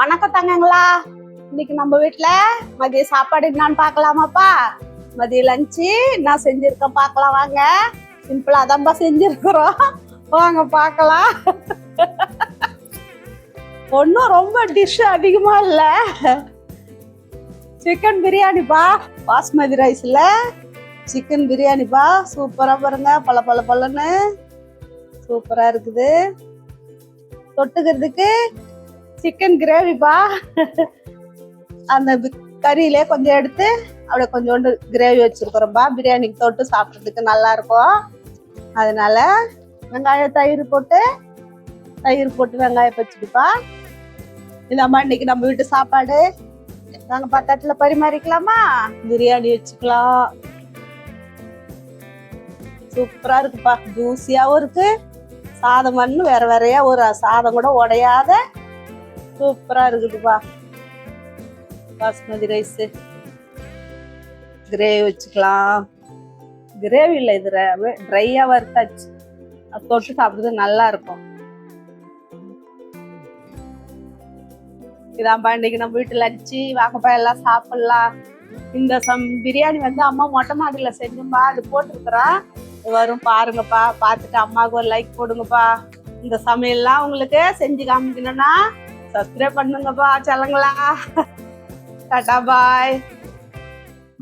வணக்கம் தங்கங்களா. இன்னைக்கு நம்ம வீட்டுல மதிய சாப்பாடு என்னன்னு பாக்கலாமாப்பா? மதிய லஞ்சு என்ன செஞ்சிருக்கோம் பார்க்கலாம் வாங்க. சிம்பிளா தான்ப்பா செஞ்சிருக்கிறோம், வாங்க பார்க்கலாம். ஒன்றும் ரொம்ப டிஷ் அதிகமா இல்ல, சிக்கன் பிரியாணிப்பா. பாஸ்மதி ரைஸ்ல சிக்கன் பிரியாணிப்பா. சூப்பரா பாருங்க, பல பல பலன்னு சூப்பரா இருக்குது. தொட்டுக்கிறதுக்கு சிக்கன் கிரேவிப்பா. அந்த கறியிலே கொஞ்சம் எடுத்து அப்படியே கொஞ்சோண்டு கிரேவி வச்சிருக்கிறோம்பா. பிரியாணிக்கு தொட்டு சாப்பிட்றதுக்கு நல்லா இருக்கும். அதனால வெங்காயம் தயிர் போட்டு வெங்காயம் வச்சுட்டுப்பா. இதாம்மா இன்னைக்கு நம்ம வீட்டு சாப்பாடு. நாங்க பத்தட்டுல பரிமாறிக்கலாமா? பிரியாணி வச்சுக்கலாம். சூப்பரா இருக்குப்பா, ஜூசியாவும் இருக்கு. சாதம் மண்ணு வேற வேறையா, ஒரு சாதம் கூட உடையாத சூப்பரா இருக்குதுப்பா. பாஸ்மதி ரைஸ் கிரேவி வச்சுக்கலாம். கிரேவி இல்லை, இது ட்ரையா வறுத்தாச்சு. அது தொட்டு சாப்பிடுறது நல்லா இருக்கும். இதான்பா இன்னைக்கு நம்ம வீட்டு லஞ்சு, வாங்கப்பா எல்லாம் சாப்பிடலாம். இந்த பிரியாணி அம்மா மொட்டை மாடியில செஞ்சும்பா, அது போட்டுருக்குறேன், வரும் பாருங்கப்பா. பார்த்துட்டு அம்மாவுக்கு ஒரு லைக் போடுங்கப்பா. இந்த சமையல்லாம் உங்களுக்கு செஞ்சு காமிக்கணும்னா சப்ஸ்கிரைப் பண்ணுங்கப்பா. செல்லங்களா, டாடா பாய்.